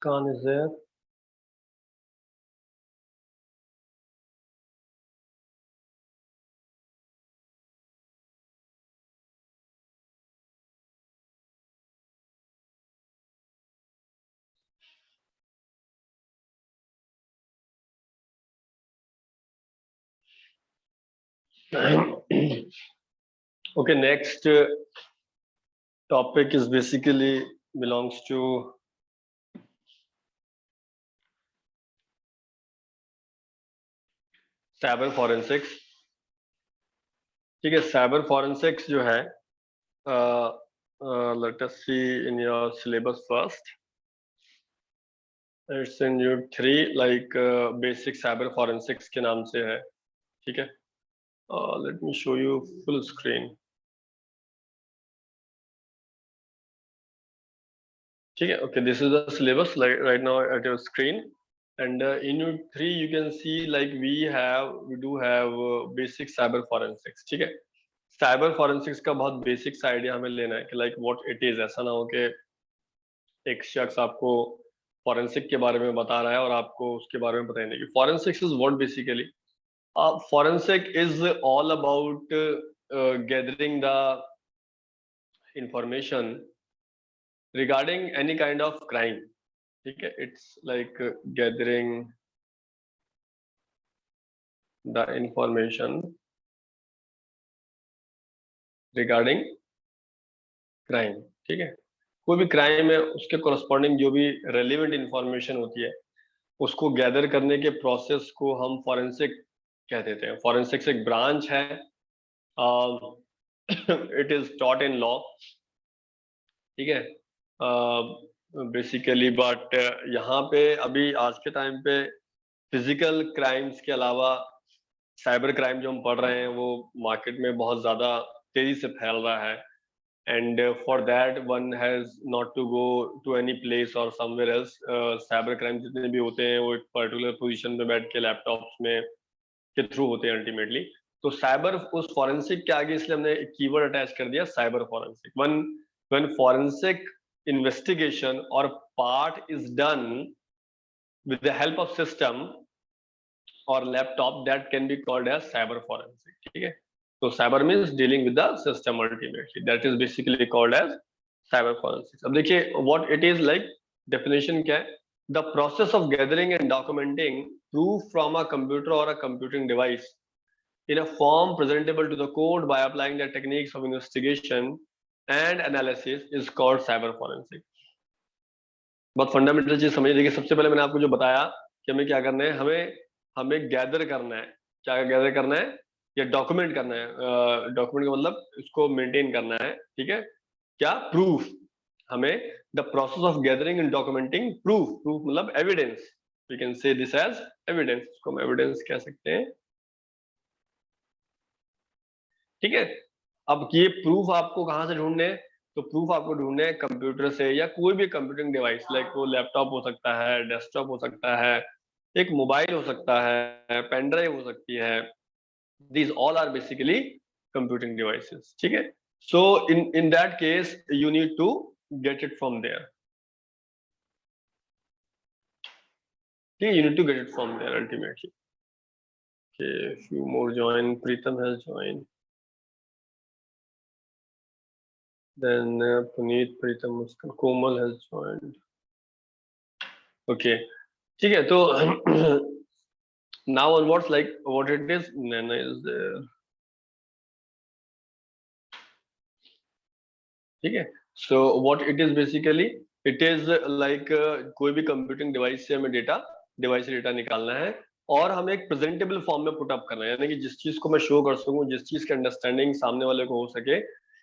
Khan is there. Okay, next topic is basically belongs to cyber forensics. ठीक है, cyber forensics जो है let us see in your syllabus first. It's in unit 3 like basic cyber forensics के नाम से है। ठीक है, let me show you full screen. ठीक है, okay, this is the syllabus like right now at your screen, and in unit 3 you can see like we do have basic cyber forensics। ठीक है, साइबर फॉरेंसिक्स का बहुत basic सा idea हमें लेना है कि लाइक व्हाट इट इज। ऐसा ना हो कि एक शख्स आपको फॉरेंसिक के बारे में बता रहा है और आपको उसके बारे में पता ही नहीं। कि forensics is what basically, forensic is all about gathering the information regarding any kind of crime। ठीक है, it's like gathering the information regarding crime। ठीक है, कोई भी क्राइम है उसके कोरस्पॉन्डिंग जो भी रेलिवेंट इंफॉर्मेशन होती है उसको गैदर करने के प्रोसेस को हम फॉरेंसिक कह देते हैं। फॉरेंसिक्स एक ब्रांच है, it is taught in law. ठीक है, बेसिकली बट यहाँ पे अभी आज के टाइम पे फिजिकल क्राइम्स के अलावा साइबर क्राइम जो हम पढ़ रहे हैं वो मार्केट में बहुत ज्यादा तेजी से फैल रहा है। And for that one has not to go to any place और समवेयर एल्स। साइबर क्राइम जितने भी होते हैं वो एक पर्टिकुलर पोजीशन पे बैठ के लैपटॉप्स में के थ्रू होते हैं अल्टीमेटली। तो साइबर उस फॉरेंसिक के आगे इसलिए हमने एक कीवर्ड अटैच कर दिया, cyber forensic. when forensic investigation or part is done with the help of system or laptop, that can be called as cyber forensic। ठीक है, तो cyber means dealing with the system ultimately, that is basically called as cyber forensics। अब देखिए what it is like, definition क्या है? The process of gathering and documenting proof from a computer or a computing device in a form presentable to the court by applying the techniques of investigation and analysis is called cyber forensic। बहुत fundamental चीज समझिए। देखिए सबसे पहले मैंने आपको जो बताया कि हमें क्या करना है, हमें गैदर करना है। क्या गैदर करना है? या डॉक्यूमेंट करना है। डॉक्यूमेंट का मतलब इसको मेंटेन करना है। ठीक है, क्या? प्रूफ। हमें the process of gathering and documenting proof. Proof मतलब evidence. We can say this as evidence, इसको हम एविडेंस कह सकते हैं। ठीक है, अब ये प्रूफ आपको कहां से ढूंढने हैं? तो प्रूफ आपको ढूंढने हैं कंप्यूटर से या कोई भी कंप्यूटिंग डिवाइस, लाइक वो लैपटॉप हो सकता है, डेस्कटॉप हो सकता है, एक मोबाइल हो सकता है, पेन ड्राइव हो सकती है। These all are basically computing devices. ठीक है, so in that case you need to get it from there. ठीक है, you need to get it from there ultimately. Okay, few more join. Pritam has joined. Then Puneet, Pritam, Muskan, Komal has joined. Okay, ठीक है, तो now onwards like what it is, Nana is there। ठीक है, so what it is basically, it is like कोई भी computing device से हमें device से डेटा निकालना है और हमें एक प्रेजेंटेबल फॉर्म में पुट अप करना है। यानी कि जिस चीज को मैं शो कर सकूं, जिस चीज की अंडरस्टैंडिंग सामने वाले को हो सके,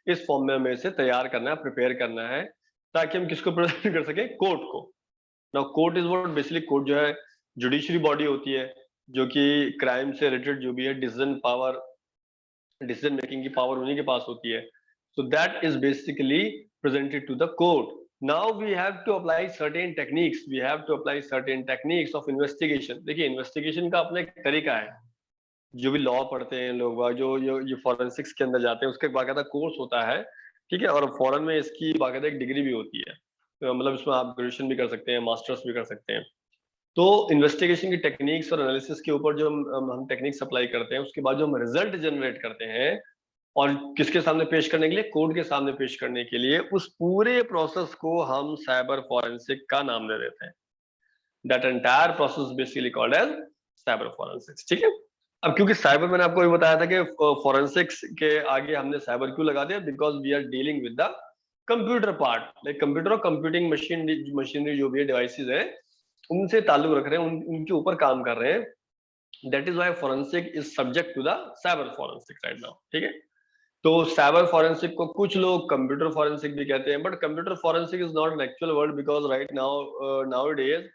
इस फॉर्म में हमें इसे तैयार करना है, प्रिपेयर करना है, ताकि हम किसको प्रेजेंट कर सके? कोर्ट को। Now court is what basically, court जो है जुडिशरी बॉडी होती है जो कि क्राइम से रिलेटेड जो भी है डिसीजन मेकिंग की पावर उन्हीं के पास होती है। So that is basically presented to the court। Now we have to apply certain techniques। We have to apply certain techniques of investigation। देखिए इन्वेस्टिगेशन का अपना एक तरीका है। जो भी लॉ पढ़ते हैं लोग, जो ये फॉरेंसिक्स के अंदर जाते हैं, उसके बाकायदा कोर्स होता है। ठीक है, और फॉरेन में इसकी बाकायदा एक डिग्री भी होती है। मतलब इसमें आप ग्रेजुएशन भी कर सकते हैं, मास्टर्स भी कर सकते हैं। तो इन्वेस्टिगेशन की टेक्निक्स और एनालिसिस के ऊपर जो हम टेक्निक्स अप्लाई करते हैं, उसके बाद जो हम रिजल्ट जनरेट करते हैं और किसके सामने पेश करने के लिए, कोर्ट के सामने पेश करने के लिए, उस पूरे प्रोसेस को हम साइबर फॉरेंसिक का नाम दे देते हैं। That entire process basically called as cyber forensics. ठीक है। अब क्योंकि साइबर, मैंने आपको ये बताया था कि फॉरेंसिक्स के आगे हमने साइबर क्यों लगा दिया, because we are dealing with the computer part, like computer और कंप्यूटिंग मशीनरी जो भी है, डिवाइसेज है, उनसे ताल्लुक रख रहे हैं, उनके ऊपर काम कर रहे हैं। That is why forensic is subject to the cyber forensic right now. ठीक है। तो साइबर फॉरेंसिक को कुछ लोग कंप्यूटर फॉरेंसिक भी कहते हैं, but computer forensic is not an actual word, because right now nowadays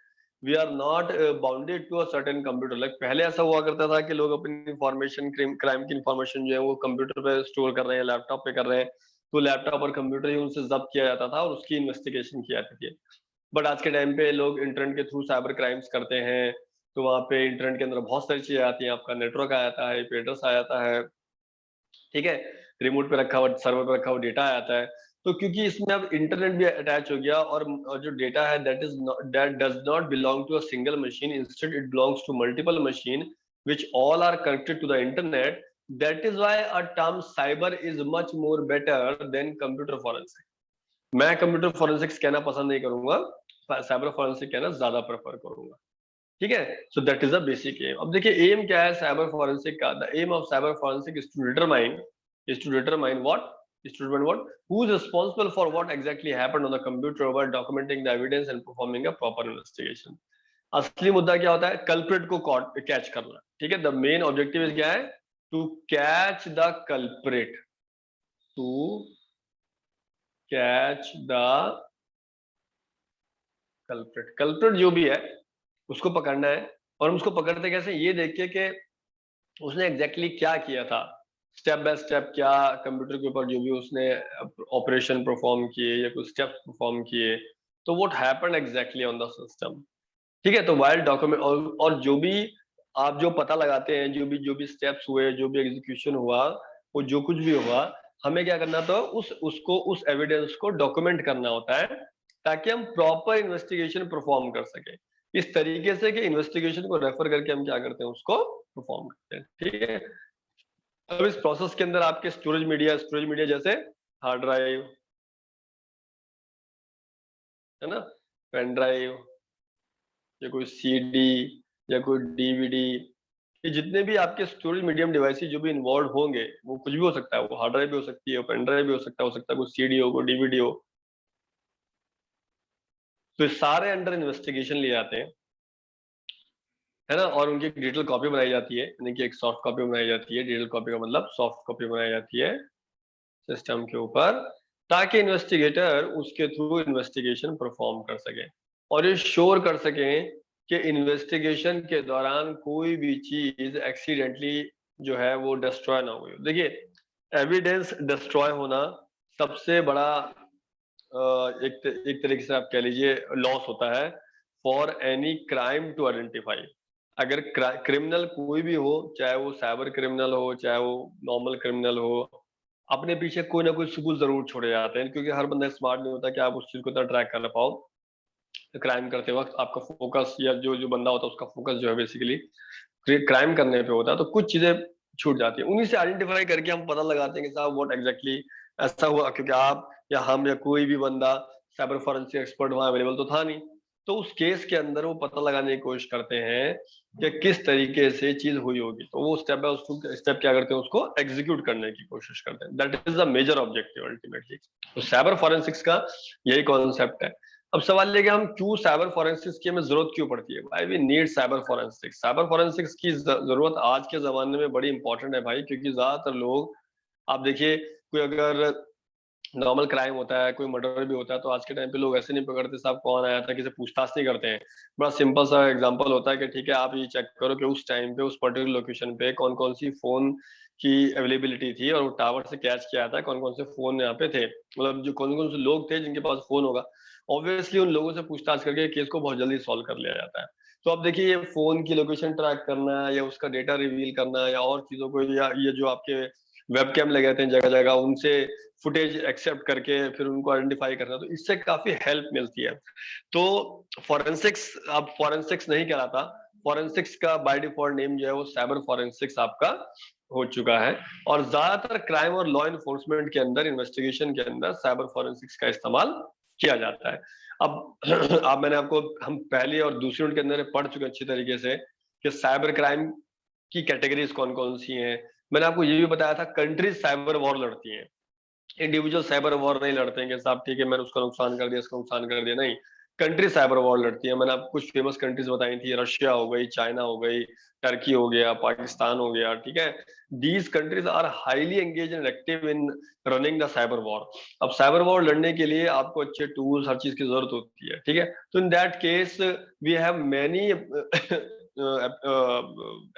we are not bounded to a certain computer. Like पहले ऐसा हुआ करता था कि लोग अपनी इंफॉर्मेशन, क्राइम की इंफॉर्मेशन जो है वो कंप्यूटर पे स्टोर कर रहे हैं, लैपटॉप पे कर रहे हैं, तो लैपटॉप और कंप्यूटर ही उनसे जब्त किया जाता था और उसकी इन्वेस्टिगेशन की जाती थी। बट आज के टाइम पे लोग इंटरनेट के थ्रू साइबर क्राइम्स करते हैं, तो वहां पे इंटरनेट के अंदर बहुत सारी चीजें आती हैं, आपका नेटवर्क आ जाता है, आईपी एड्रेस आ जाता है, ठीक है, रिमोट पे रखा हुआ, सर्वर पे रखा हुआ डेटा आ जाता है। तो क्योंकि इसमें अब इंटरनेट भी अटैच हो गया, और जो डेटा है that does not belong to a single machine, instead it belongs to multiple machine which all are connected to the internet. That is why a term cyber is much more better than computer forensic. मैं computer forensics कहना पसंद नहीं करूंगा, cyber forensic कहना ज्यादा prefer करूंगा। ठीक है। So that is the basic aim. अब देखिए एम क्या है साइबर फोरेंसिक का। The aim of cyber forensic is to determine what who is responsible for what exactly happened on the computer while documenting the evidence and performing a proper investigation. असली मुद्दा क्या होता है, culprit को catch करना। ठीक है। द मेन ऑब्जेक्टिव इज क्या है, to catch the culprit, to catch the culprit जो भी है उसको पकड़ना है। और हम उसको पकड़ते कैसे, ये देख के कि उसने एग्जैक्टली क्या किया था, स्टेप बाय स्टेप क्या कंप्यूटर के ऊपर जो भी उसने ऑपरेशन परफॉर्म किए या कुछ स्टेप्स परफॉर्म किए, तो what happened exactly on the system. ठीक है। तो वाइल डॉक्यूमेंट, और जो भी आप जो पता लगाते हैं, जो भी स्टेप्स हुए, जो भी एग्जीक्यूशन हुआ, वो जो कुछ भी हुआ, हमें क्या करना था, उस एविडेंस को डॉक्यूमेंट करना होता है, ताकि हम प्रॉपर इन्वेस्टिगेशन परफॉर्म कर सके, इस तरीके से कि इन्वेस्टिगेशन को रेफर करके हम क्या करते हैं, उसको परफॉर्म करते हैं। ठीक है। अब इस प्रोसेस के अंदर आपके स्टोरेज मीडिया जैसे हार्ड ड्राइव है ना, पेन ड्राइव, या कोई सीडी, या कोई डीवीडी, ये जितने भी आपके स्टोरेज मीडियम डिवाइसेस जो भी इन्वॉल्व होंगे, वो कुछ भी हो सकता है, वो हार्ड ड्राइव भी हो सकती है, पेन ड्राइव भी हो सकता है कोई सीडी हो, कोई डीवीडी हो, तो ये सारे अंडर इन्वेस्टिगेशन लिए जाते हैं, है ना। और उनकी एक डिजिटल कॉपी बनाई जाती है, यानी कि एक सॉफ्ट कॉपी बनाई जाती है। डिजिटल कॉपी का मतलब सॉफ्ट कॉपी बनाई जाती है सिस्टम के ऊपर, ताकि इन्वेस्टिगेटर उसके थ्रू इन्वेस्टिगेशन परफॉर्म कर सके और ये श्योर कर सकें कि इन्वेस्टिगेशन के दौरान कोई भी चीज एक्सीडेंटली जो है वो डिस्ट्रॉय ना हुई हो। देखिए एविडेंस डिस्ट्रॉय होना सबसे बड़ा एक तरीके से आप कह लीजिए लॉस होता है for any crime to identify. अगर क्रिमिनल कोई भी हो, चाहे वो साइबर क्रिमिनल हो, चाहे वो नॉर्मल क्रिमिनल हो, अपने पीछे कोई ना कोई सबूत जरूर छोड़े जाते हैं, क्योंकि हर बंदा स्मार्ट नहीं होता कि आप उस चीज को इतना ट्रैक कर पाओ। क्राइम करते वक्त आपका फोकस, या जो जो बंदा होता है उसका फोकस जो है बेसिकली क्राइम करने पे होता है, तो कुछ चीजें छूट जाती है। उन्हीं से आइडेंटिफाई करके हम पता लगाते हैं कि साहब व्हाट एग्जैक्टली ऐसा हुआ, क्योंकि आप या हम या कोई भी बंदा साइबर फॉरेंसिक एक्सपर्ट वहां अवेलेबल तो था नहीं। तो उस केस के अंदर वो पता लगाने की कोशिश करते हैं कि किस तरीके से चीज हुई होगी, तो वो स्टेप बाय स्टेप क्या करते हैं, उसको एग्जीक्यूट करने की कोशिश करते हैं। That is the major objective ultimately. तो साइबर फॉरेंसिक्स का यही कॉन्सेप्ट है। अब सवाल ये कि हम क्यों साइबर फॉरेंसिक्स की हमें जरूरत क्यों पड़ती है, why we need cyber forensics. Cyber forensics की जरूरत आज के जमाने में बड़ी इंपॉर्टेंट है भाई, क्योंकि ज्यादातर लोग, आप देखिए, कोई अगर नॉर्मल क्राइम होता है, कोई मर्डर भी होता है, तो आज के टाइम पे लोग ऐसे नहीं पकड़ते साहब कौन आया था, किसी पूछताछ नहीं करते हैं। बड़ा सिंपल सा एग्जांपल होता है कि ठीक है, आप ये चेक करो कि उस टाइम पे उस पर्टिकुलर लोकेशन पे कौन कौन सी फोन की अवेलेबिलिटी थी, और वो टावर से कैच किया था कौन कौन से फोन यहाँ पे थे, मतलब जो कौन कौन से लोग थे जिनके पास फोन होगा। ऑब्वियसली उन लोगों से पूछताछ करके केस को बहुत जल्दी सॉल्व कर लिया जाता है। तो अब देखिए, ये फोन की लोकेशन ट्रैक करना, या उसका डेटा रिवील करना, या और चीजों को, या ये जो आपके वेबकैम लगे रहते हैं जगह जगह, उनसे फुटेज एक्सेप्ट करके फिर उनको आइडेंटिफाई करना, तो इससे काफी हेल्प मिलती है। तो फॉरेंसिक्स अब फॉरेंसिक्स नहीं कहलाता, फॉरेंसिक्स का बाय डिफॉल्ट नेम जो है वो साइबर फॉरेंसिक्स आपका हो चुका है। और ज्यादातर क्राइम और लॉ इन्फोर्समेंट के अंदर, इन्वेस्टिगेशन के अंदर साइबर फॉरेंसिक्स का इस्तेमाल किया जाता है। अब आप मैंने आपको हम पहली और दूसरी यूनिट के अंदर पढ़ चुके अच्छी तरीके से कि साइबर क्राइम की कैटेगरीज कौन कौन सी हैं। मैंने आपको ये भी बताया था कंट्रीज साइबर वॉर लड़ती हैं, इंडिविजुअल साइबर वॉर नहीं लड़ते हैं कि साहब ठीक है मैंने उसका नुकसान कर दिया, इसका नुकसान कर दिया, नहीं, कंट्री साइबर वॉर लड़ती है। मैंने आपको कुछ फेमस कंट्रीज बताई थी, रशिया हो गई, चाइना हो गई, टर्की हो गया, पाकिस्तान हो गया, ठीक है। These countries are highly engage and active in running the cyber war. अब साइबर वॉर लड़ने के लिए आपको अच्छे टूल्स, हर चीज की जरूरत होती है, ठीक है। तो in that case we have many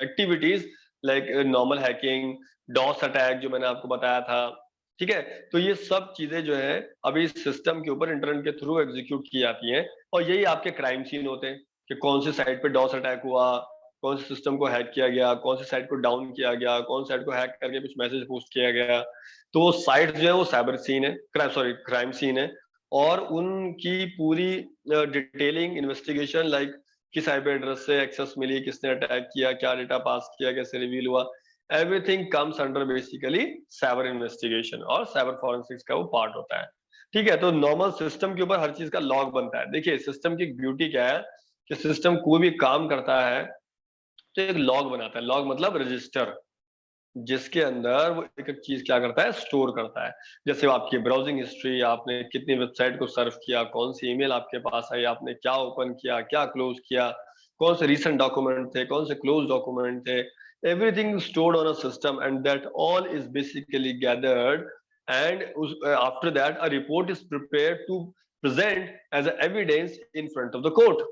activities like normal hacking, DoS attack जो मैंने आपको बताया था, ठीक है। तो ये सब चीजें जो है अभी इस सिस्टम के ऊपर इंटरनेट के थ्रू एग्जीक्यूट की जाती हैं, और यही आपके क्राइम सीन होते हैं कि कौन सी साइट पे डॉस अटैक हुआ, कौन से सिस्टम को हैक किया गया, कौन सी साइट को डाउन किया गया, कौन साइट को हैक करके कुछ मैसेज पोस्ट किया गया। तो वो साइट जो है वो साइबर सीन है, क्राइम सीन है, और उनकी पूरी डिटेलिंग इन्वेस्टिगेशन लाइक किस आईपी एड्रेस से एक्सेस मिली, किसने अटैक किया, क्या डेटा पास किया, कैसे रिवील हुआ, everything comes under basically cyber investigation, और साइबर फॉरेंसिक्स का वो पार्ट होता है, ठीक है। तो नॉर्मल सिस्टम के ऊपर हर चीज का लॉग बनता है। देखिए सिस्टम की ब्यूटी क्या है कि सिस्टम कोई भी काम करता है तो एक लॉग बनाता है, लॉग मतलब रजिस्टर, जिसके अंदर वो एक एक चीज क्या करता है, स्टोर करता है। जैसे आपकी ब्राउजिंग हिस्ट्री, आपने कितनी वेबसाइट को सर्फ किया, कौन सी ईमेल आपके पास आई, आपने क्या ओपन किया, क्या क्लोज किया, कौन से रीसेंट डॉक्यूमेंट थे, कौन से क्लोज डॉक्यूमेंट थे, everything stored on a system, and that all is basically gathered, and after that a report is prepared to present as a evidence in front of the court.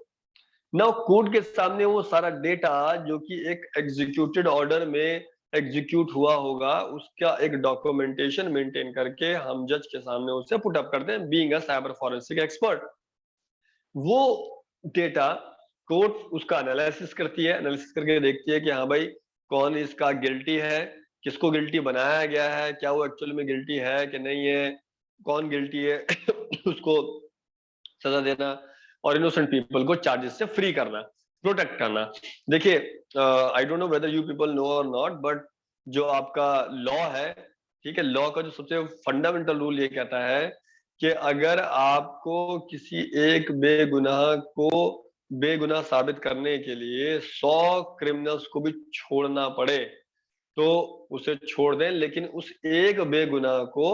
Now court के सामने वो सारा data जो कि एक executed order में execute हुआ होगा, उसका एक डॉक्यूमेंटेशन मेंटेन करके हम जज के सामने उसे पुट अप करते हैं, being a cyber forensic expert. वो डेटा कोर्ट उसका एनालिसिस करती है, एनालिसिस करके देखती है कि हाँ भाई कौन इसका गिल्टी है, किसको गिल्टी बनाया गया है, क्या वो एक्चुअल में गिल्टी है कि नहीं है, कौन गिल्टी है उसको सजा देना, और इनोसेंट पीपल को चार्जेस से फ्री करना, प्रोटेक्ट करना। देखिए I don't know whether you people know और नॉट, बट जो आपका लॉ है, ठीक है, लॉ का जो सबसे फंडामेंटल रूल ये कहता है कि अगर आपको किसी एक बेगुनाह को बेगुनाह साबित करने के लिए 100 क्रिमिनल्स को भी छोड़ना पड़े तो उसे छोड़ दें, लेकिन उस एक बेगुनाह को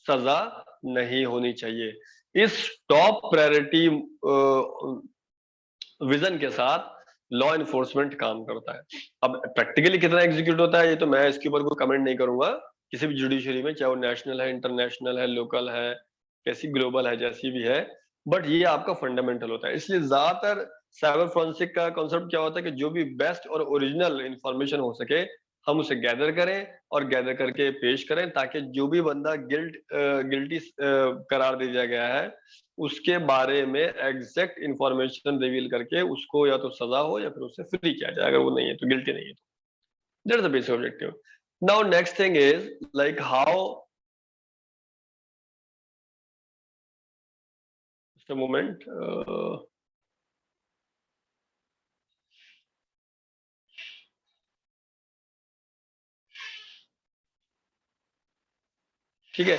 सजा नहीं होनी चाहिए। इस टॉप प्रायोरिटी विजन के साथ लॉ इन्फोर्समेंट काम करता है। अब प्रैक्टिकली कितना एग्जीक्यूट होता है ये तो मैं इसके ऊपर कोई कमेंट नहीं करूंगा, किसी भी जुडिशरी में, चाहे वो नेशनल है, इंटरनेशनल है, लोकल है, कैसी ग्लोबल है, जैसी भी है, बट ये आपका फंडामेंटल होता है। इसलिए ज्यादातर साइबर फोरेंसिक का कॉन्सेप्ट क्या होता है कि जो भी बेस्ट और ओरिजिनल इंफॉर्मेशन हो सके हम उसे गैदर करें और गैदर करके पेश करें, ताकि जो भी बंदा गिल्टी करार दिया गया है उसके बारे में एग्जैक्ट इंफॉर्मेशन रिवील करके उसको या तो सजा हो या फिर उससे फ्री किया जाए, अगर वो नहीं है तो, गिल्टी नहीं है तो। That's the basic objective. Now next thing is like how, just a moment, ठीक है,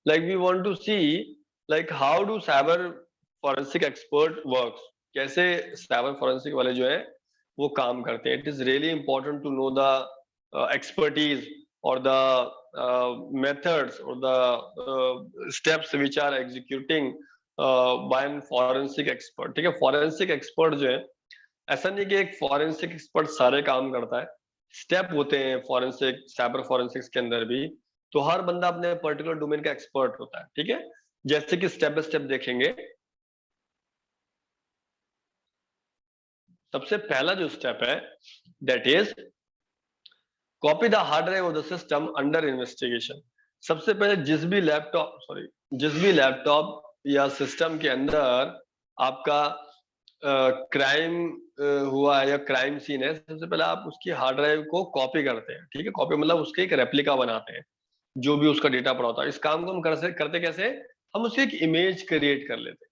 like we want to see like how do cyber forensic expert works, कैसे साइबर फॉरेंसिक वाले जो है वो काम करते हैं। It is really important to know the expertise और द मेथड्स और the steps which are executing by an forensic expert, ठीक है। फॉरेंसिक एक्सपर्ट जो है, ऐसा नहीं कि एक फॉरेंसिक एक्सपर्ट सारे काम करता है, स्टेप होते हैं फॉरेंसिक साइबर फॉरेंसिक्स के अंदर भी, तो हर बंदा अपने पर्टिकुलर डोमेन का एक्सपर्ट होता है, ठीक है। जैसे कि स्टेप बाय स्टेप देखेंगे। सबसे पहला जो स्टेप है that is copy the hard drive of the system under investigation. सबसे पहले जिस भी लैपटॉप या सिस्टम के अंदर आपका क्राइम हुआ है या क्राइम सीन है, सबसे पहले आप उसकी हार्ड ड्राइव को कॉपी करते हैं, ठीक है। कॉपी मतलब उसके एक रेप्लिका बनाते हैं, जो भी उसका डेटा पड़ा होता है। इस काम को हम करते कैसे, हम उसकी एक इमेज क्रिएट कर लेते हैं।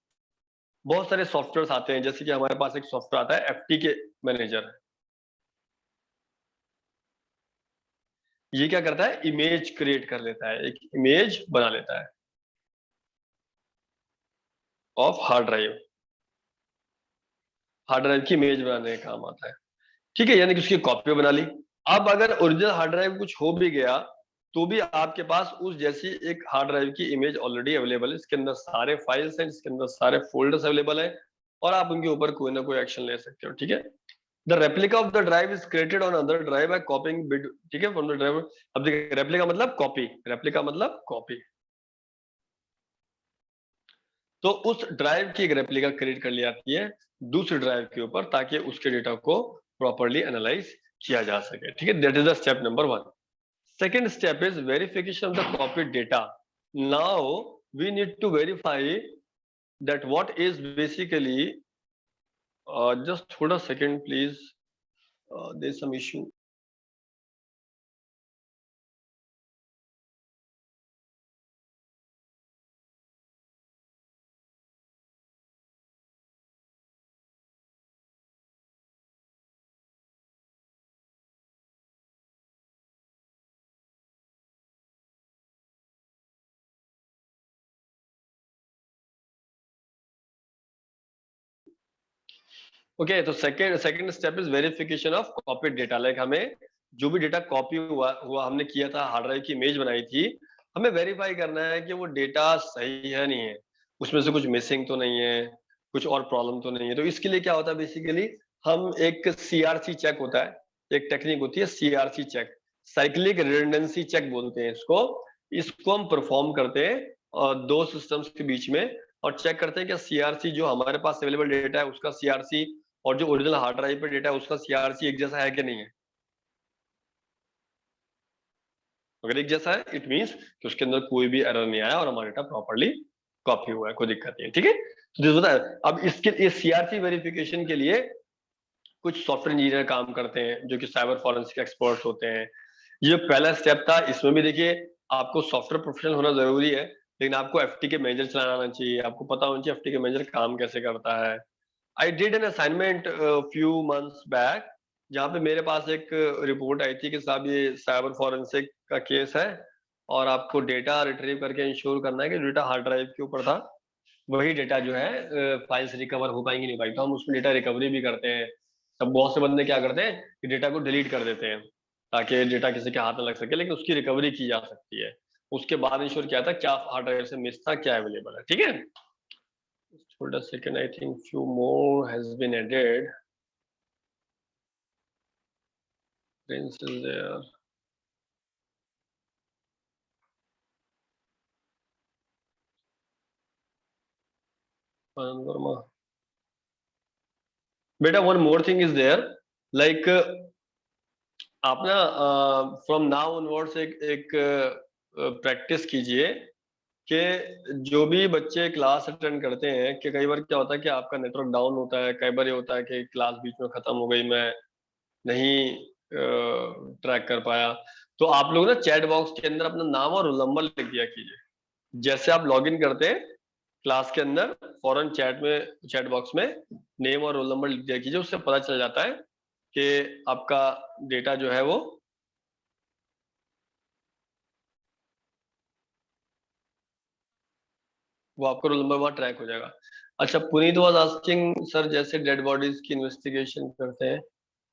बहुत सारे सॉफ्टवेयर आते हैं, जैसे कि हमारे पास एक सॉफ्टवेयर आता है एफटीके मैनेजर। ये क्या करता है, इमेज क्रिएट कर लेता है, एक इमेज बना लेता है of hard drive. Hard drive की इमेज बनाने का काम आता है, ठीक है, यानी कि उसकी कॉपी बना ली। अब अगर ओरिजिनल हार्ड ड्राइव कुछ हो भी गया, तो भी आपके पास उस जैसी एक हार्ड ड्राइव की इमेज ऑलरेडी अवेलेबल है। इसके अंदर सारे फाइल्स हैं, इसके अंदर सारे फोल्डर्स अवेलेबल है, और आप उनके ऊपर कोई ना कोई एक्शन ले सकते हो, ठीक है। The replica of the drive is created on other drive bye कॉपिंग bit, ठीक है, फ्रॉम द ड्राइव। अब देखिए, रेप्लिका मतलब कॉपी, रेप्लिका मतलब कॉपी। तो उस ड्राइव की एक रेप्लिका क्रिएट कर ली जाती है दूसरे ड्राइव के ऊपर, ताकि उसके डेटा को प्रॉपर्ली एनालाइज किया जा सके, ठीक है। That is the step number 1। Second step is verification of the copied data. Now we need to verify that what is basically, just hold a second please, there's some issue. Okay, तो second step is verification of copied data. Like हमें जो भी data copy हुआ हमने किया था, hard drive की image बनाई थी, हमें वेरीफाई करना है कि वो डेटा सही है नहीं है, उसमें से कुछ मिसिंग तो नहीं है, कुछ और प्रॉब्लम तो नहीं है। तो इसके लिए क्या होता है, बेसिकली हम एक सीआरसी चेक होता है, एक टेक्निक होती है CRC check, cyclic redundancy check बोलते हैं इसको। इसको हम परफॉर्म करते हैं दो सिस्टम्स के बीच में, और चेक करते हैं कि सीआरसी जो हमारे पास अवेलेबल डेटा है उसका सीआरसी, और जो ओरिजिनल हार्ड ड्राइव पे डेटा है उसका सीआरसी एक जैसा है कि नहीं है। अगर एक जैसा है, इट मींस कि उसके अंदर कोई भी एरर नहीं आया और हमारा डेटा प्रॉपर्ली कॉपी हुआ है, कोई दिक्कत नहीं है, ठीक है। तो दिस होता है। अब इसके इस सीआरसी वेरिफिकेशन के लिए कुछ सॉफ्टवेयर इंजीनियर काम करते हैं, जो कि साइबर फॉरेंसिक एक्सपर्ट्स होते हैं। ये पहला स्टेप था, इसमें भी देखिए आपको सॉफ्टवेयर प्रोफेशनल होना जरूरी है, लेकिन आपको एफटी के मैनेजर चलाना आना चाहिए, आपको पता होना चाहिए एफटी के मैनेजर काम कैसे करता है। I did an assignment few months back, जहाँ पे मेरे पास एक रिपोर्ट आई थी कि साहब ये साइबर फॉरेंसिक का केस है, और आपको डेटा रिट्रीव करके इंश्योर करना है कि डेटा हार्ड ड्राइव के ऊपर था वही डेटा जो है फाइल्स रिकवर हो पाएंगी नहीं पाएंगी। तो हम उसमें डेटा रिकवरी भी करते हैं। तब बहुत से बंदे क्या करते हैं कि डेटा को डिलीट कर देते हैं, ताकि डेटा किसी के हाथ में लग सके, लेकिन उसकी रिकवरी की जा सकती है। उसके बाद इंश्योर किया था क्या हार्ड ड्राइव से मिस था, क्या अवेलेबल है, ठीक है। Hold a second, I think few more has been added. Prince is there. Anand Verma. Beta, one more thing is there. Like आप ना फ्रॉम नाउ ऑनवर्ड्स एक प्रैक्टिस कीजिए कि जो भी बच्चे क्लास अटेंड करते हैं, कि कई बार क्या होता है कि आपका नेटवर्क डाउन होता है, कई बार ये होता है कि क्लास बीच में खत्म हो गई, मैं नहीं ट्रैक कर पाया। तो आप लोग ना चैट बॉक्स के अंदर अपना नाम और रोल नंबर लिख दिया कीजिए। जैसे आप लॉगिन करते हैं क्लास के अंदर, फौरन चैट बॉक्स में नेम और रोल नंबर लिख दिया कीजिए। उससे पता चल जाता है कि आपका डेटा जो है वो आपका रोल नंबर वहां ट्रैक हो जाएगा। अच्छा, पुनीत वाज आस्किंग सर, जैसे डेड बॉडीज की इन्वेस्टिगेशन करते हैं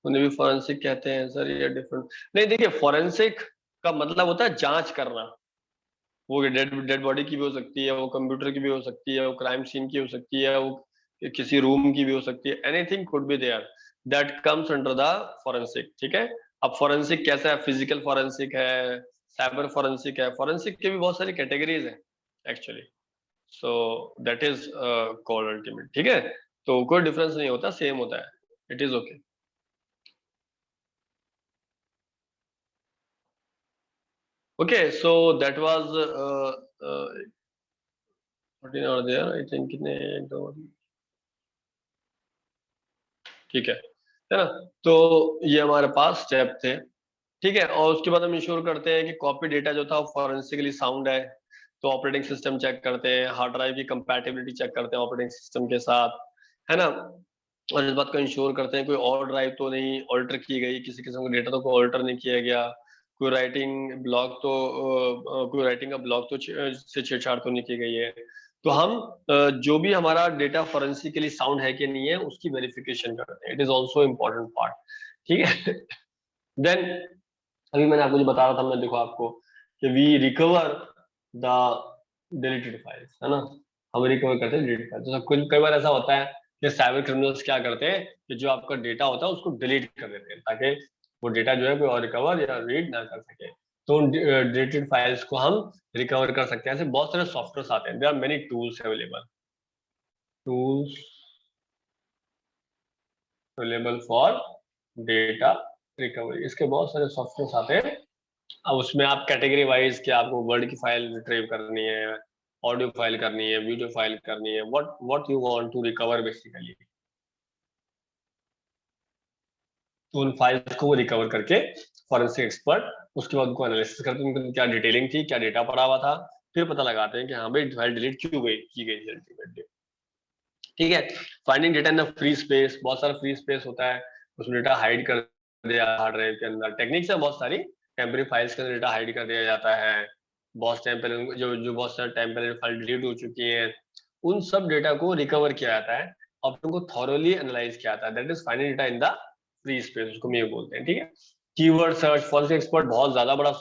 उन्हें भी फॉरेंसिक कहते हैं सर, ये डिफरेंट नहीं। देखिए, फॉरेंसिक का मतलब होता है जांच करना। वो डेड डेड बॉडी की भी हो सकती है, वो कंप्यूटर की भी हो सकती है, वो क्राइम सीन की हो सकती है, वो किसी रूम की भी हो सकती है। Anything could be there that comes under the forensic, ठीक है। अब फॉरेंसिक कैसा है, फिजिकल फॉरेंसिक है, साइबर फॉरेंसिक है, फॉरेंसिक के भी बहुत सारी कैटेगरीज है actually. So that is called ultimate, ठीक है। तो कोई डिफरेंस नहीं होता, सेम होता है, it is okay. Okay, so that was 14 hour there, I think कितने, 1 2 ठीक है ना। तो ये हमारे पास स्टेप थे, ठीक है। और उसके बाद हम इंश्योर करते हैं कि कॉपी डेटा जो था वो फॉरेंसिकली साउंड है, तो ऑपरेटिंग सिस्टम चेक करते हैं, हार्ड ड्राइव की कंपैटिबिलिटी चेक करते हैं ऑपरेटिंग सिस्टम के साथ, है ना। और इस बात को इंश्योर करते हैं कोई और ड्राइव तो नहीं ऑल्टर की गई, किसी किस्म का डेटा तो कोई ऑल्टर नहीं किया गया, कोई राइटिंग ब्लॉक तो कोई राइटिंग का ब्लॉक तो से छेड़छाड़ तो नहीं की गई है। तो हम जो भी हमारा डेटा फॉरेंसिकली साउंड है कि नहीं है उसकी वेरिफिकेशन करते हैं। It is also important part, ठीक है। देन अभी मैंने आपको जो बता रहा था, मैं देखो आपको कि we recover the deleted files, है ना। हम रिकवर करते हैं डिलीटेड फाइल्स। तो कई बार ऐसा होता है कि साइबर क्रिमिनल्स क्या करते हैं कि जो आपका डेटा होता है उसको डिलीट कर देते हैं ताकि वो डेटा जो है कोई और रिकवर या रीड ना कर सके। तो उन डिलीटेड फाइल्स को हम रिकवर कर सकते हैं। ऐसे बहुत सारे सॉफ्टवेयर आते हैं, there are many tools available for data recovery. इसके बहुत सारे सॉफ्टवेयर आते हैं। अब उसमें आप कैटेगरी वाइज कि आपको वर्ड की फाइल रिट्रीव करनी है, ऑडियो फाइल करनी है, वीडियो फाइल करनी है, what you want to recover basically, तो उन फाइल्स को वो रिकवर करके फॉरेंसिक एक्सपर्ट उसके बाद उनको एनालिसिस करते हैं, उनकी क्या डिटेलिंग थी, क्या डेटा पड़ा हुआ था, फिर पता लगाते हैं कि हाँ भाई फाइल डिलीट क्यों की गई थी अल्टीमेटली, ठीक है। Finding data in the free space, बहुत सारा फ्री स्पेस होता है, उसमें डेटा हाइड कर दिया हार्ड ड्राइव के अंदर। टेक्निक्स है बहुत सारी, टेम्परेरी फाइल्स के अंदर डेटा हाइड कर दिया जाता है, बहुत टाइम पहले जो जो बहुत सारे टाइम पहले फाइल डिलीट हो चुकी है, उन सब डेटा को रिकवर किया जाता है और उनको थॉरोली एनालाइज किया जाता है। That is finding data in the free space, उसको हम ये बोलते हैं, ठीक है। कीवर्ड सर्च, फॉरेंसिक एक्सपर्ट बहुत ज्यादा बड़ा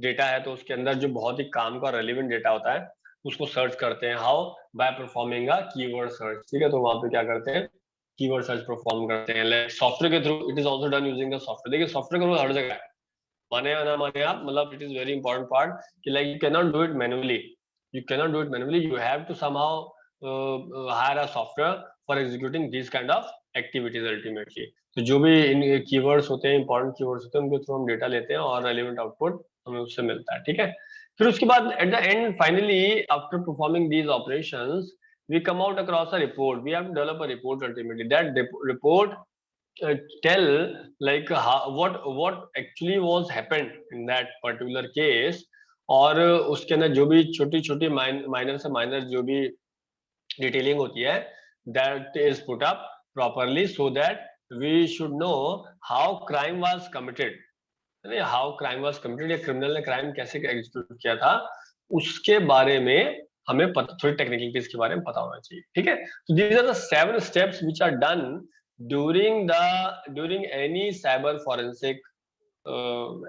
डेटा है तो उसके अंदर जो बहुत ही काम का रेलिवेंट डेटा होता है उसको सर्च करते हैं। How? By performing a keyword search, ठीक है। तो वहां पे क्या करते हैं, कीवर्ड सर्च परफॉर्म करते हैं लाइक सॉफ्टवेयर के थ्रू। It is also done using the software. देखिए सॉफ्टवेयर का रोल हर जगह है, माने या ना माने आप, मतलब it is very important part कि like you can not do it manually, you have to somehow hire a software for executing this kind of activities ultimately. तो जो भी इन कीवर्ड्स होते हैं, इंपॉर्टेंट कीवर्ड्स होते हैं, उनके थ्रू हम डेटा लेते हैं और रेलेवेंट आउटपुट हमें उससे मिलता है, ठीक है। फिर उसके बाद at the end finally after performing these operations we come out across a report. We have to develop a report ultimately. That report tell like what actually was happened in that particular case, और उसके अंदर जो भी छोटी छोटी minor से minor जो भी डिटेलिंग होती है that is put up properly so that we should know how crime was committed, how crime was committed, या क्रिमिनल ने क्राइम कैसे एग्जीक्यूट किया था, उसके बारे में हमें पता, थोड़ी टेक्निकलिटीज के बारे में पता होना चाहिए, ठीक है। तो these are the 7 steps which are done during any cyber forensic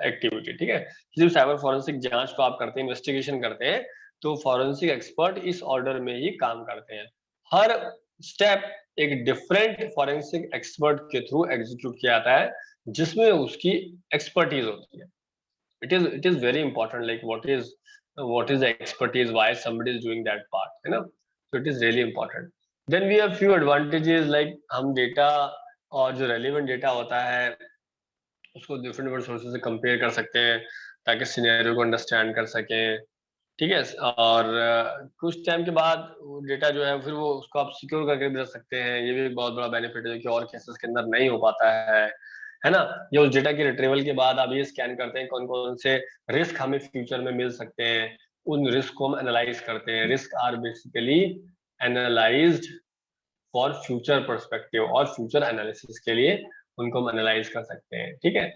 activity, ठीक है। किसी साइबर फॉरेंसिक जांच को आप करते हैं, इन्वेस्टिगेशन करते हैं, तो फॉरेंसिक एक्सपर्ट इस ऑर्डर में ही काम करते हैं। हर स्टेप एक डिफरेंट फॉरेंसिक एक्सपर्ट के थ्रू एग्जीक्यूट किया जाता है जिसमें उसकी एक्सपर्टीज होती है। it is very important like what is the expertise, why somebody is doing that part, है ना। so it is really important. then we have few advantages like हम डेटा और जो relevant डेटा होता है उसको डिफरेंट सोर्सेज से compare कर सकते हैं ताकि सिनेरियो को अंडरस्टैंड कर सकें, ठीक है। और कुछ टाइम के बाद डेटा जो है फिर वो उसको आप सिक्योर करके भी रख सकते हैं। ये भी एक बहुत बड़ा बेनिफिट है कि और केसेस के अंदर नहीं हो पाता है ना। ये उस डेटा की रिट्रीवल के बाद आप ये स्कैन करते हैं कौन कौन से रिस्क हमें फ्यूचर में मिल सकते हैं, उन रिस्क को हम एनालाइज करते हैं। Risk are basically analysed for future perspective, और फ्यूचर एनालिसिस के लिए उनको हम एनालाइज कर सकते हैं, ठीक है।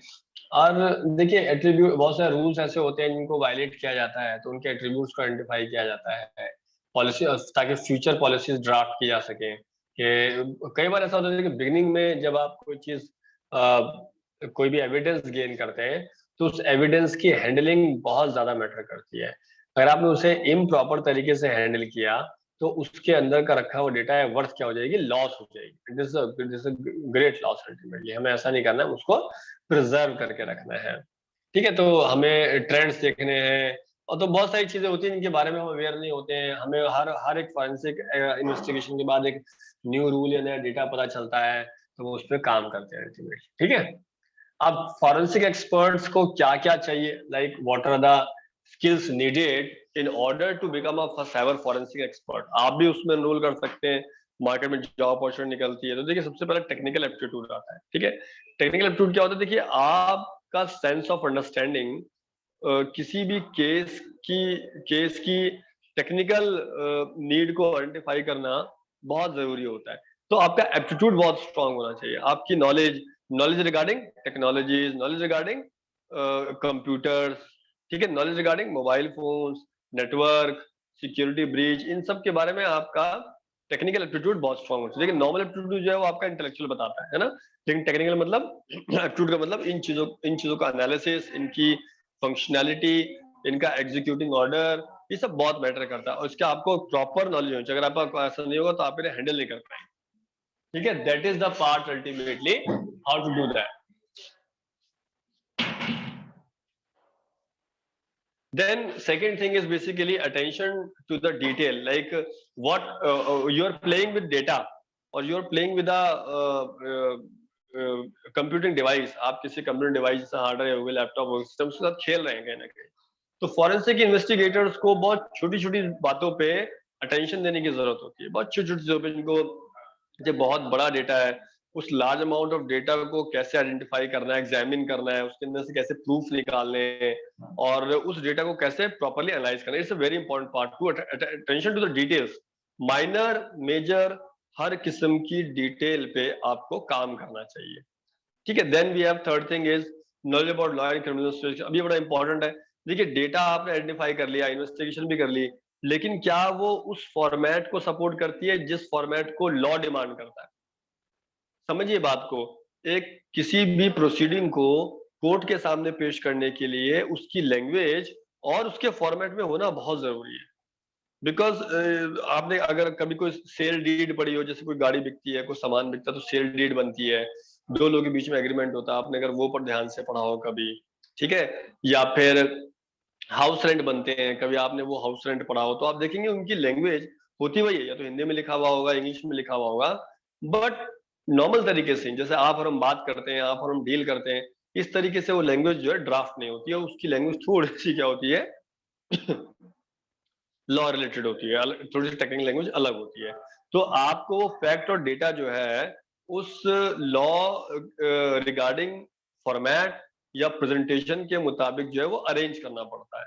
और देखिए एट्रीब्यूट, बहुत सारे रूल्स ऐसे होते हैं जिनको वायलेट किया जाता है तो उनके एट्रीब्यूट्स को आइडेंटिफाई किया जाता है पॉलिसी, ताकि फ्यूचर पॉलिसीज ड्राफ्ट की जा सके। कि कई बार ऐसा होता है कि बिगिनिंग में जब आप कोई चीज कोई भी एविडेंस गेन करते हैं तो उस एविडेंस की हैंडलिंग बहुत ज्यादा मैटर करती है। अगर आपने उसे इम्प्रॉपर तरीके से हैंडल किया तो उसके अंदर का रखा हुआ डेटा है वर्थ क्या हो जाएगी, लॉस हो जाएगी। It is great loss ultimately. हमें ऐसा नहीं करना है, उसको प्रिजर्व करके रखना है, ठीक है। तो हमें ट्रेंड्स देखने हैं और तो बहुत सारी चीजें होती हैं जिनके बारे में हम अवेयर नहीं होते हैं। हमें हर हर एक फॉरेंसिक इन्वेस्टिगेशन के बाद एक न्यू रूल या नया डेटा पता चलता है तो वो उस पर काम करते हैं अल्टीमेटली, ठीक है। अब फॉरेंसिक एक्सपर्ट्स को क्या क्या चाहिए, like what are the skills needed in order to become a cyber forensic expert. आप भी उसमें एनरोल कर सकते हैं, मार्केट में जॉब अपॉर्चुनिटी निकलती है, तो देखिए सबसे पहले टेक्निकल एप्टीट्यूड आता है, ठीक है। टेक्निकल एप्टीट्यूड क्या होता है, देखिए आपका सेंस ऑफ अंडरस्टैंडिंग किसी भी केस की टेक्निकल नीड को आइडेंटिफाई करना बहुत जरूरी होता है। तो आपका एप्टीट्यूड बहुत स्ट्रांग होना चाहिए, आपकी knowledge regarding technologies, knowledge regarding computers, ठीक है, knowledge regarding mobile phones, network, security breach, इन सब के बारे में आपका टेक्निकल एप्टीट्यूड बहुत स्ट्रांग होता है। लेकिन नॉर्मल एप्टीट्यूड जो है वो आपका इंटेलेक्चुअल बताता है ना, लेकिन टेक्निकल मतलब एप्टीट्यूड का मतलब इन चीजों का एनालिसिस, इनकी फंक्शनैलिटी, इनका एग्जीक्यूटिंग ऑर्डर, ये सब बहुत मैटर करता है, और इसका आपको प्रॉपर नॉलेज होनी चाहिए। अगर आपको ऐसा नहीं होगा तो आप इन्हें हैंडल नहीं कर पाएंगे, ठीक है। That is the part ultimately how to do that. Then second thing is basically attention to the detail, like what you are playing with data or you are playing with a computing device, आप किसी computer device जैसे hard drive हो गया, laptop हो गया, system के साथ खेल रहे हैं कहीं ना कहीं। तो फॉरेंसिक इन्वेस्टिगेटर्स को बहुत छोटी छोटी बातों पे अटेंशन देने की जरूरत होती है, बहुत छोटी छोटी चीजों पे, जिनको जब बहुत बड़ा डेटा है, उस लार्ज अमाउंट ऑफ डेटा को कैसे आइडेंटिफाई करना है, एग्जामिन करना है, उसके अंदर से कैसे प्रूफ निकालने हैं और उस डेटा को कैसे प्रॉपर्ली एनालाइज करना है। It's a very important part to attention to the details, minor major, हर किस्म की डिटेल पे आपको काम करना चाहिए, ठीक है। Then we have third thing is knowledge about law and criminal justice. अब ये बड़ा इंपॉर्टेंट है। देखिए डेटा आपने आइडेंटिफाई कर लिया, इन्वेस्टिगेशन भी कर ली, लेकिन क्या वो उस फॉर्मेट को सपोर्ट करती है जिस फॉर्मेट को लॉ डिमांड करता है? समझिए बात को, एक किसी भी प्रोसीडिंग को कोर्ट के सामने पेश करने के लिए उसकी लैंग्वेज और उसके फॉर्मेट में होना बहुत जरूरी है। बिकॉज आपने अगर कभी कोई सेल डीड पढ़ी हो, जैसे कोई गाड़ी बिकती है, कोई सामान बिकता है, तो सेल डीड बनती है, दो लोगों के बीच में एग्रीमेंट होता है, आपने अगर वो पर ध्यान से पढ़ा हो कभी, ठीक है। या फिर हाउस रेंट बनते हैं, कभी आपने वो हाउस रेंट पढ़ा हो, तो आप देखेंगे उनकी लैंग्वेज होती वही है, या तो हिंदी में लिखा हुआ होगा, इंग्लिश में लिखा हुआ होगा, बट नॉर्मल तरीके से जैसे आप और हम बात करते हैं, आप और हम डील करते हैं, इस तरीके से वो लैंग्वेज जो है ड्राफ्ट नहीं होती है, उसकी लैंग्वेज थोड़ी सी क्या होती है, लॉ रिलेटेड होती है, थोड़ी सी टेक्निकल लैंग्वेज अलग होती है। तो आपको वो फैक्ट और डेटा जो है उस लॉ रिगार्डिंग फॉर्मेट या प्रेजेंटेशन के मुताबिक जो है वो अरेंज करना पड़ता है,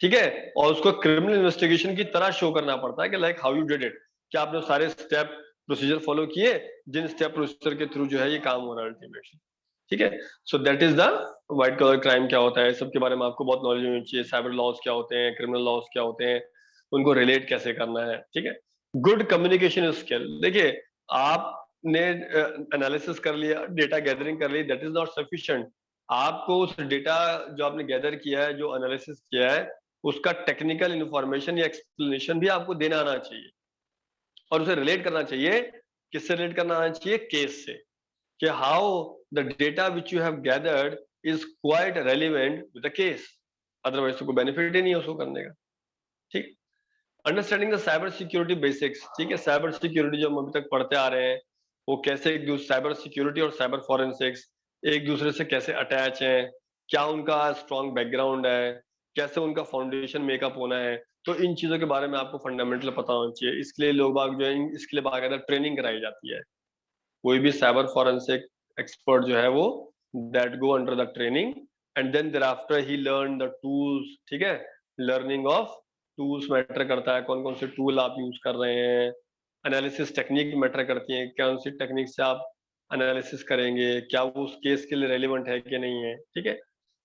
ठीक है। और उसको क्रिमिनल इन्वेस्टिगेशन की तरह शो करना पड़ता है कि like how you did it, क्या आपने सारे स्टेप प्रोसीजर फॉलो किए जिन स्टेप प्रोसीजर के थ्रू जो है ये काम हो रहा है अल्टीमेटली, ठीक है। So that is the white colour crime क्या होता है, सबके बारे में आपको बहुत नॉलेज होनी चाहिए। साइबर लॉज क्या होते हैं, क्रिमिनल लॉज क्या होते हैं, उनको रिलेट कैसे करना है, ठीक है। गुड कम्युनिकेशन स्किल, देखिए आपने एनालिसिस कर लिया, डेटा गैदरिंग कर ली, दैट इज नॉट सफिशिएंट। आपको उस डेटा जो आपने गैदर किया है, जो एनालिसिस किया है, उसका टेक्निकल इंफॉर्मेशन या एक्सप्लेनेशन भी आपको देना आना चाहिए, और उसे रिलेट करना चाहिए। किससे रिलेट करना आना चाहिए? केस से, कि how the data which you have gathered is quite relevant with the case, otherwise तो कोई बेनिफिट ही नहीं है उसको करने का, ठीक। Understanding the cyber security basics, ठीक है। साइबर सिक्योरिटी जो हम अभी तक पढ़ते आ रहे हैं, वो कैसे एक दूसरे, साइबर सिक्योरिटी और साइबर फॉरेंसिक्स एक दूसरे से कैसे अटैच हैं, क्या उनका स्ट्रॉन्ग बैकग्राउंड है, कैसे उनका फाउंडेशन मेकअप होना है, तो इन चीजों के बारे में आपको फंडामेंटल पता होना चाहिए। इसके लिए लोग बाग जो है, इसके लिए बाकायदा ट्रेनिंग कराई जाती है। कोई भी साइबर फॉरेंसिक एक्सपर्ट जो है वो that go under the training, and then thereafter he learn the tools, ठीक है। लर्निंग ऑफ टूल्स मैटर करता है, कौन कौन से टूल आप यूज कर रहे हैं। एनालिसिस टेक्निक मैटर करती है, कौन सी टेक्निक से आप एनालिसिस करेंगे, क्या वो उस केस के लिए रेलिवेंट है कि नहीं है, ठीक है।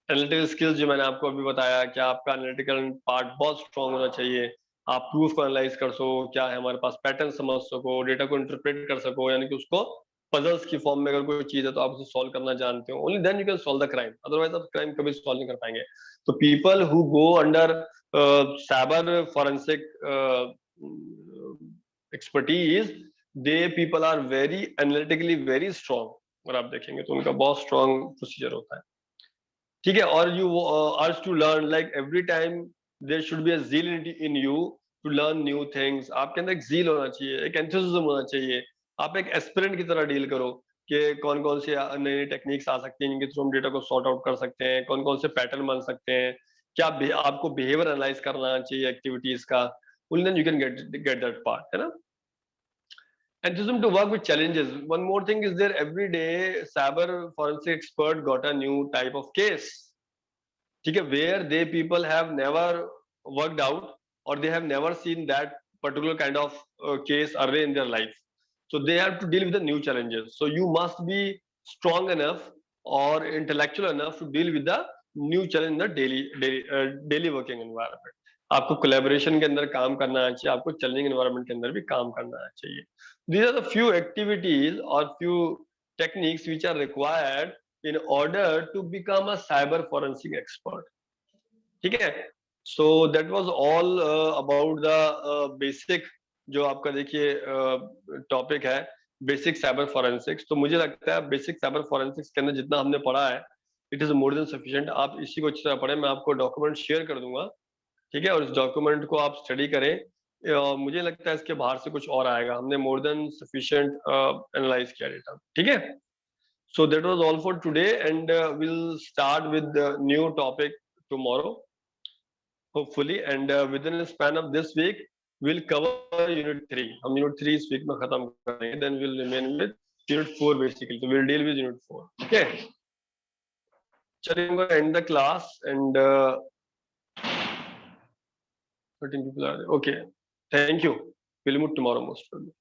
एनालिटिकल स्किल्स जो मैंने आपको अभी बताया, क्या आपका एनालिटिकल पार्ट बहुत स्ट्रांग होना चाहिए, आप प्रूफ को एनालाइज कर सको, क्या है हमारे पास पैटर्न समझ सको, डेटा को इंटरप्रेट कर सको, यानी कि उसको पजल्स की फॉर्म में अगर कोई चीज है तो आप उसे सॉल्व करना जानते हो, only then you can solve the crime, otherwise आप क्राइम कभी सॉल्व नहीं कर पाएंगे। तो people who go under cyber forensic expertise, they people are very analytically very strong, और आप देखेंगे तो उनका बहुत स्ट्रांग प्रोसीजर होता है, ठीक है। और you urge to learn, like every time there should be a zeal in you to learn new things. आपके अंदर एक ज़ील होना चाहिए, एक एंथुसिज्म होना चाहिए। आप एक एस्पिरेंट की तरह डील करो कि कौन कौन से नई नई टेक्निक्स आ सकती हैं जिनके थ्रू हम डेटा को सॉर्ट आउट कर सकते हैं, कौन कौन से पैटर्न बन सकते हैं, क्या आपको बिहेवियर एनालाइज करना चाहिए एक्टिविटीज का, then you can get that part, है ना। and teach them to work with challenges. One more thing is there, every day cyber forensic expert got a new type of case. Okay, where they people have never worked out, or they have never seen that particular kind of case array in their life. So they have to deal with the new challenges. So you must be strong enough or intellectual enough to deal with the new challenge in the daily working environment. आपको collaboration के अंदर काम करना आना चाहिए, आपको challenging environment के अंदर भी काम करना आना चाहिए. These are the few activities or few techniques which are required in order to become a cyber forensic expert. ठीक है. So that was all about the basic, जो आपका देखिए टॉपिक है बेसिक साइबर फॉरेंसिक्स. तो मुझे लगता है बेसिक साइबर फॉरेंसिक्स के अंदर जितना हमने पढ़ा है it is more than sufficient. आप इसी को अच्छी तरह पढ़ें, मैं आपको डॉक्यूमेंट शेयर कर दूंगा, ठीक है, और इस डॉक्यूमेंट को आप स्टडी करें. मुझे लगता है इसके बाहर से कुछ और आएगा. हमने मोर देन सफिशिएंट एनालाइज किया डेटा, ठीक है. So that was all for today, and we'll start with the new topic tomorrow, hopefully, and within the span of this week we'll cover unit 3. हम unit 3 इस week में खत्म करेंगे, then we'll remain with unit 4 basically. So we'll deal with unit 4. Okay. चलिए, I'm going to end the class, and 13 people are there. Okay. Thank you. We'll meet tomorrow most probably.